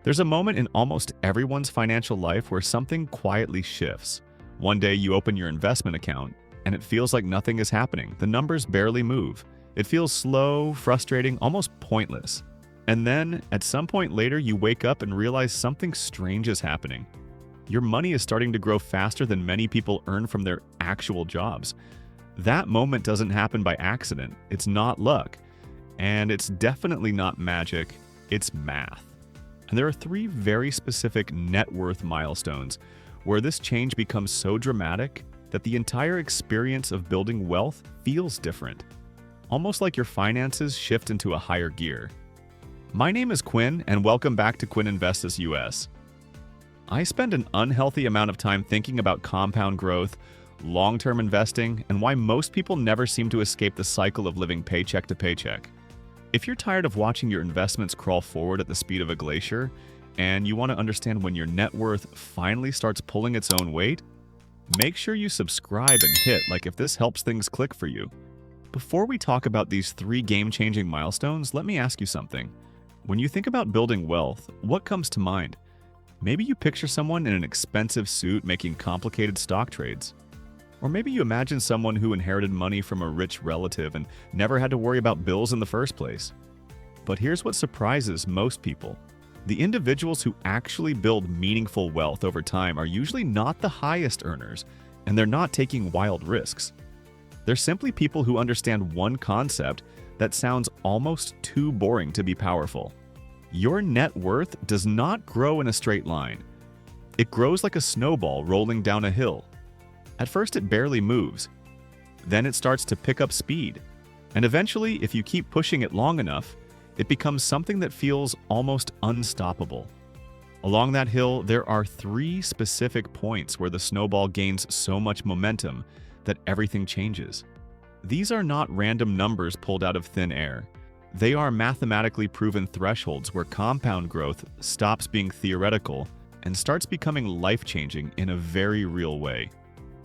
There's a moment in almost everyone's financial life where something quietly shifts. One day you open your investment account, and it feels like nothing is happening. The numbers barely move. It feels slow, frustrating, almost pointless. And then, at some point later, you wake up and realize something strange is happening. Your money is starting to grow faster than many people earn from their actual jobs. That moment doesn't happen by accident. It's not luck. And it's definitely not magic. It's math. And there are three very specific net worth milestones where this change becomes so dramatic that the entire experience of building wealth feels different. Almost like your finances shift into a higher gear. My name is Quinn, and welcome back to Quinn Invests US. I spend an unhealthy amount of time thinking about compound growth, long-term investing, and why most people never seem to escape the cycle of living paycheck to paycheck. If you're tired of watching your investments crawl forward at the speed of a glacier, and you want to understand when your net worth finally starts pulling its own weight, make sure you subscribe and hit like if this helps things click for you. Before we talk about these three game-changing milestones, let me ask you something. When you think about building wealth, what comes to mind? Maybe you picture someone in an expensive suit making complicated stock trades. Or maybe you imagine someone who inherited money from a rich relative and never had to worry about bills in the first place. But here's what surprises most people. The individuals who actually build meaningful wealth over time are usually not the highest earners, and they're not taking wild risks. They're simply people who understand one concept that sounds almost too boring to be powerful. Your net worth does not grow in a straight line. It grows like a snowball rolling down a hill. At first, it barely moves. Then it starts to pick up speed. And eventually, if you keep pushing it long enough, it becomes something that feels almost unstoppable. Along that hill, there are three specific points where the snowball gains so much momentum that everything changes. These are not random numbers pulled out of thin air. They are mathematically proven thresholds where compound growth stops being theoretical and starts becoming life-changing in a very real way.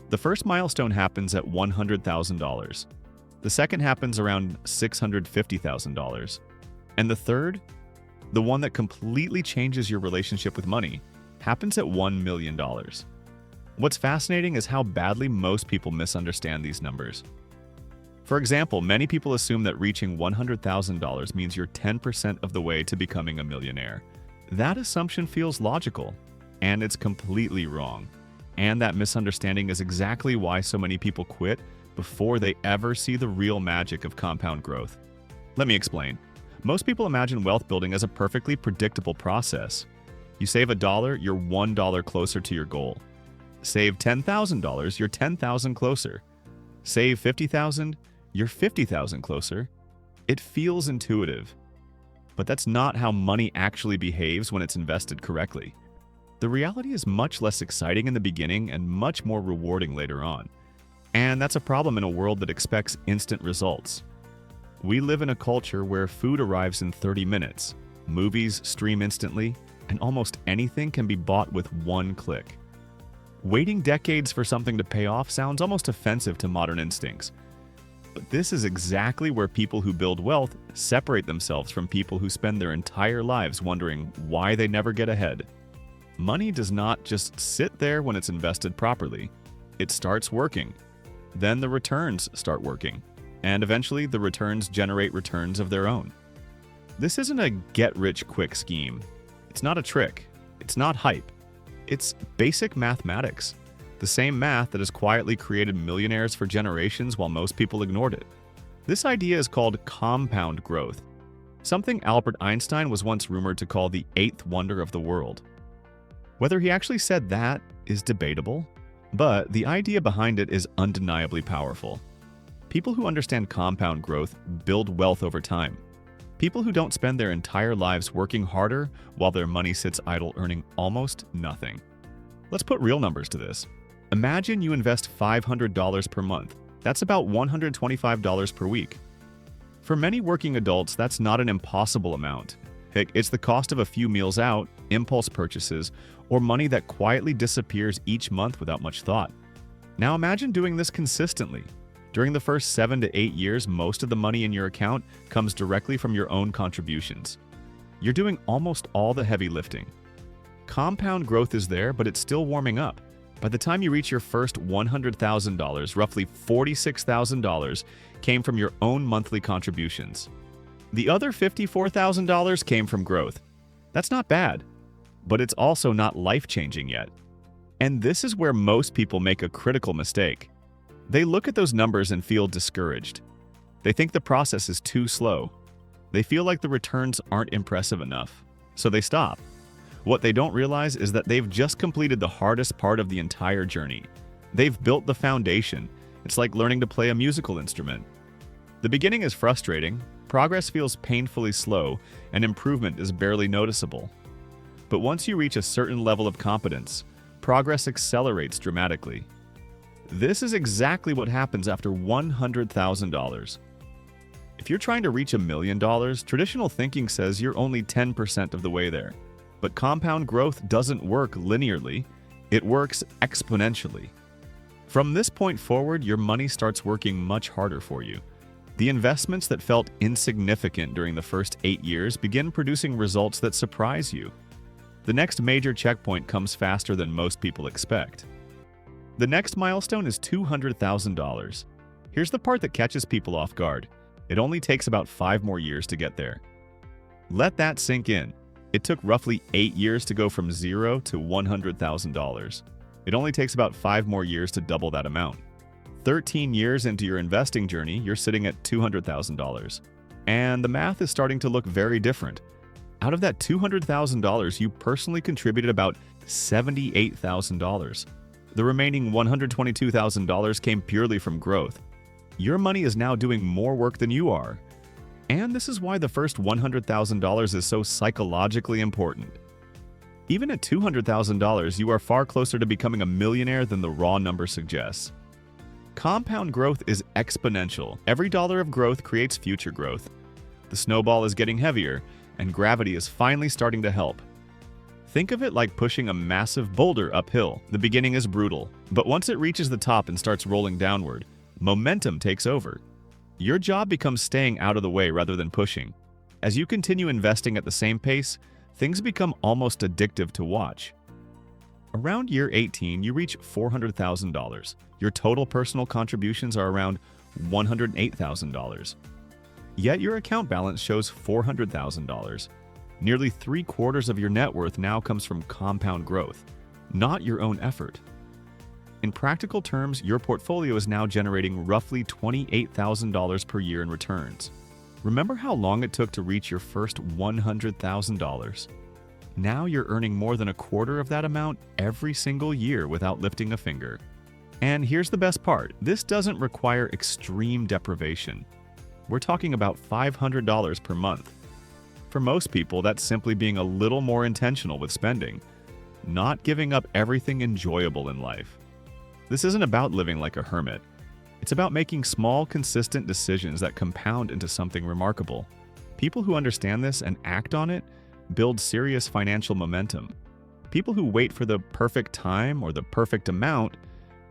The first milestone happens at $100,000. The second happens around $650,000. And the third, the one that completely changes your relationship with money, happens at $1 million. What's fascinating is how badly most people misunderstand these numbers. For example, many people assume that reaching $100,000 means you're 10% of the way to becoming a millionaire. That assumption feels logical, and it's completely wrong. And that misunderstanding is exactly why so many people quit before they ever see the real magic of compound growth. Let me explain. Most people imagine wealth building as a perfectly predictable process. You save $1, you're $1 closer to your goal. Save $10,000, you're $10,000 closer. Save $50,000, you're $50,000 closer. It feels intuitive. But that's not how money actually behaves when it's invested correctly. The reality is much less exciting in the beginning and much more rewarding later on. And that's a problem in a world that expects instant results. We live in a culture where food arrives in 30 minutes, movies stream instantly, and almost anything can be bought with one click. Waiting decades for something to pay off sounds almost offensive to modern instincts. But this is exactly where people who build wealth separate themselves from people who spend their entire lives wondering why they never get ahead. Money does not just sit there when it's invested properly. It starts working. Then the returns start working. And eventually the returns generate returns of their own. This isn't a get-rich-quick scheme. It's not a trick. It's not hype. It's basic mathematics. The same math that has quietly created millionaires for generations while most people ignored it. This idea is called compound growth, something Albert Einstein was once rumored to call the eighth wonder of the world. Whether he actually said that is debatable, but the idea behind it is undeniably powerful. People who understand compound growth build wealth over time. People who don't spend their entire lives working harder while their money sits idle earning almost nothing. Let's put real numbers to this. Imagine you invest $500 per month. That's about $125 per week. For many working adults, that's not an impossible amount. Heck, it's the cost of a few meals out, impulse purchases, or money that quietly disappears each month without much thought. Now imagine doing this consistently. During the first 7 to 8 years, most of the money in your account comes directly from your own contributions. You're doing almost all the heavy lifting. Compound growth is there, but it's still warming up. By the time you reach your first $100,000, roughly $46,000 came from your own monthly contributions. The other $54,000 came from growth. That's not bad, but it's also not life-changing yet. And this is where most people make a critical mistake. They look at those numbers and feel discouraged. They think the process is too slow. They feel like the returns aren't impressive enough, so they stop. What they don't realize is that they've just completed the hardest part of the entire journey. They've built the foundation. It's like learning to play a musical instrument. The beginning is frustrating, progress feels painfully slow, and improvement is barely noticeable. But once you reach a certain level of competence, progress accelerates dramatically. This is exactly what happens after $100,000. If you're trying to reach $1 million, traditional thinking says you're only 10% of the way there. But compound growth doesn't work linearly, it works exponentially. From this point forward, your money starts working much harder for you. The investments that felt insignificant during the first 8 years begin producing results that surprise you. The next major checkpoint comes faster than most people expect. The next milestone is $200,000. Here's the part that catches people off guard. It only takes about 5 more years to get there. Let that sink in. It took roughly 8 years to go from $0 to $100,000. It only takes about 5 more years to double that amount. 13 years into your investing journey, you're sitting at $200,000. And the math is starting to look very different. Out of that $200,000, you personally contributed about $78,000. The remaining $122,000 came purely from growth. Your money is now doing more work than you are. And this is why the first $100,000 is so psychologically important. Even at $200,000, you are far closer to becoming a millionaire than the raw number suggests. Compound growth is exponential. Every dollar of growth creates future growth. The snowball is getting heavier, and gravity is finally starting to help. Think of it like pushing a massive boulder uphill. The beginning is brutal, but once it reaches the top and starts rolling downward, momentum takes over. Your job becomes staying out of the way rather than pushing. As you continue investing at the same pace, things become almost addictive to watch. Around year 18, you reach $400,000. Your total personal contributions are around $108,000. Yet your account balance shows $400,000. Nearly 3/4 of your net worth now comes from compound growth, not your own effort. In practical terms, your portfolio is now generating roughly $28,000 per year in returns. Remember how long it took to reach your first $100,000? Now you're earning more than 1/4 of that amount every single year without lifting a finger. And here's the best part, this doesn't require extreme deprivation. We're talking about $500 per month. For most people, that's simply being a little more intentional with spending, not giving up everything enjoyable in life. This isn't about living like a hermit. It's about making small, consistent decisions that compound into something remarkable. People who understand this and act on it build serious financial momentum. People who wait for the perfect time or the perfect amount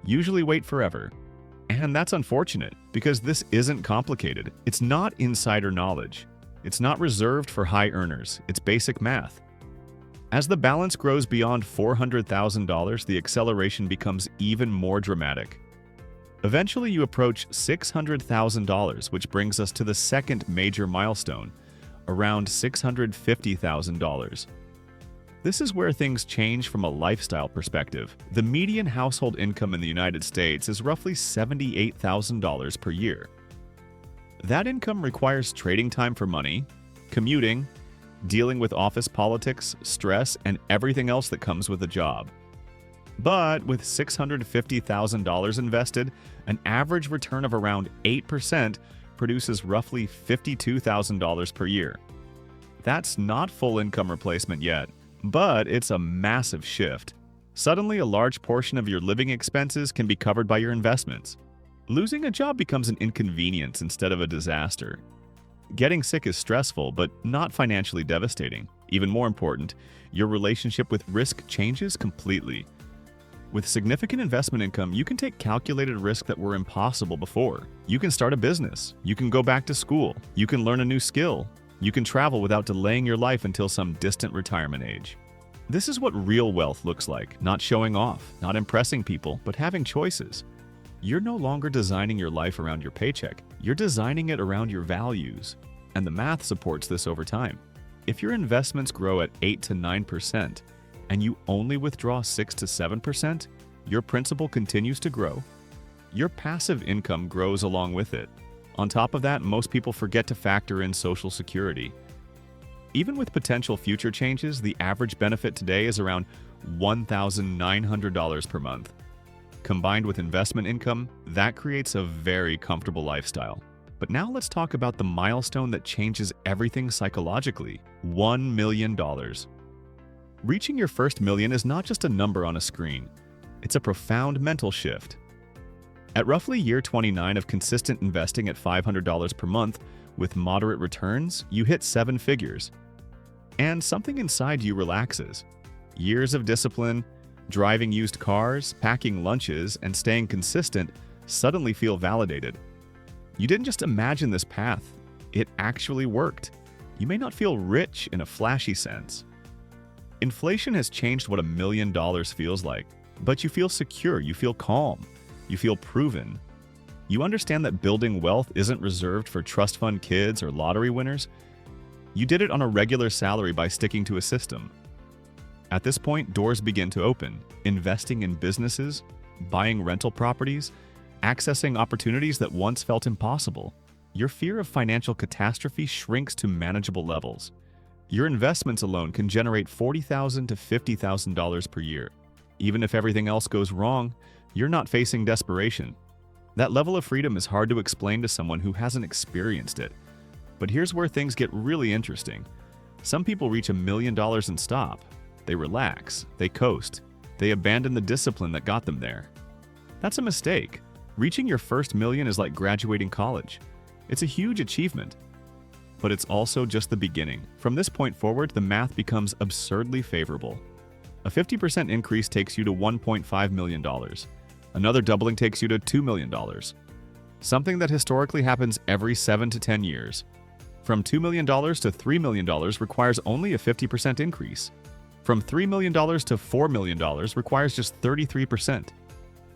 usually wait forever. And that's unfortunate because this isn't complicated. It's not insider knowledge. It's not reserved for high earners. It's basic math. As the balance grows beyond $400,000, the acceleration becomes even more dramatic. Eventually, you approach $600,000, which brings us to the second major milestone, around $650,000. This is where things change from a lifestyle perspective. The median household income in the United States is roughly $78,000 per year. That income requires trading time for money, commuting, dealing with office politics, stress, and everything else that comes with a job. But with $650,000 invested, an average return of around 8% produces roughly $52,000 per year. That's not full income replacement yet, but it's a massive shift. Suddenly, a large portion of your living expenses can be covered by your investments. Losing a job becomes an inconvenience instead of a disaster. Getting sick is stressful, but not financially devastating. Even more important, your relationship with risk changes completely. With significant investment income, you can take calculated risks that were impossible before. You can start a business. You can go back to school. You can learn a new skill. You can travel without delaying your life until some distant retirement age. This is what real wealth looks like, not showing off, not impressing people, but having choices. You're no longer designing your life around your paycheck. You're designing it around your values. And the math supports this over time. If your investments grow at 8 to 9% and you only withdraw 6 to 7%, your principal continues to grow. Your passive income grows along with it. On top of that, most people forget to factor in Social Security. Even with potential future changes, the average benefit today is around $1,900 per month. Combined with investment income, that creates a very comfortable lifestyle. But now let's talk about the milestone that changes everything psychologically: $1 million. Reaching your first million is not just a number on a screen. It's a profound mental shift. At roughly year 29 of consistent investing at $500 per month with moderate returns, you hit 7 figures. And something inside you relaxes. Years of discipline, driving used cars, packing lunches, and staying consistent suddenly feel validated. You didn't just imagine this path, it actually worked. You may not feel rich in a flashy sense. Inflation has changed what $1 million feels like, but you feel secure, you feel calm, you feel proven. You understand that building wealth isn't reserved for trust fund kids or lottery winners. You did it on a regular salary by sticking to a system. At this point, doors begin to open, investing in businesses, buying rental properties, accessing opportunities that once felt impossible. Your fear of financial catastrophe shrinks to manageable levels. Your investments alone can generate $40,000 to $50,000 per year. Even if everything else goes wrong, you're not facing desperation. That level of freedom is hard to explain to someone who hasn't experienced it. But here's where things get really interesting. Some people reach $1 million and stop. They relax, they coast, they abandon the discipline that got them there. That's a mistake. Reaching your first million is like graduating college. It's a huge achievement. But it's also just the beginning. From this point forward, the math becomes absurdly favorable. A 50% increase takes you to $1.5 million. Another doubling takes you to $2 million. Something that historically happens every 7 to 10 years. From $2 million to $3 million requires only a 50% increase. From $3 million to $4 million requires just 33%.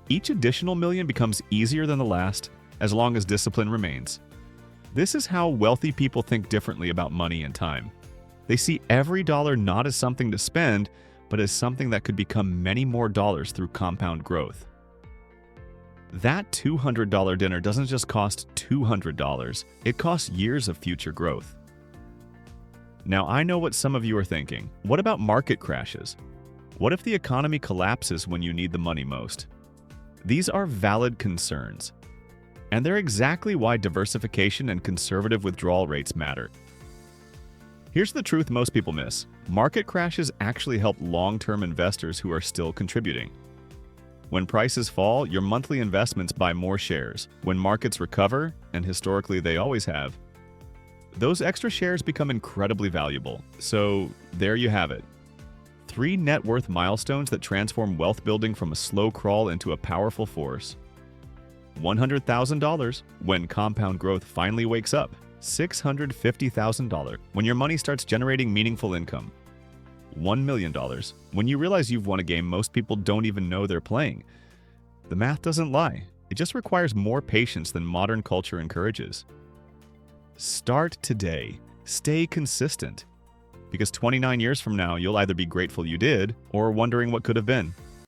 Each additional million becomes easier than the last as long as discipline remains. This is how wealthy people think differently about money and time. They see every dollar not as something to spend, but as something that could become many more dollars through compound growth. That $200 dinner doesn't just cost $200, it costs years of future growth. Now, I know what some of you are thinking. What about market crashes? What if the economy collapses when you need the money most? These are valid concerns. And they're exactly why diversification and conservative withdrawal rates matter. Here's the truth most people miss. Market crashes actually help long-term investors who are still contributing. When prices fall, your monthly investments buy more shares. When markets recover, and historically they always have, those extra shares become incredibly valuable. So there you have it. 3 net worth milestones that transform wealth building from a slow crawl into a powerful force. $100,000 when compound growth finally wakes up. $650,000 when your money starts generating meaningful income. $1 million when you realize you've won a game most people don't even know they're playing. The math doesn't lie. It just requires more patience than modern culture encourages. Start today. Stay consistent. Because 29 years from now, you'll either be grateful you did or wondering what could have been.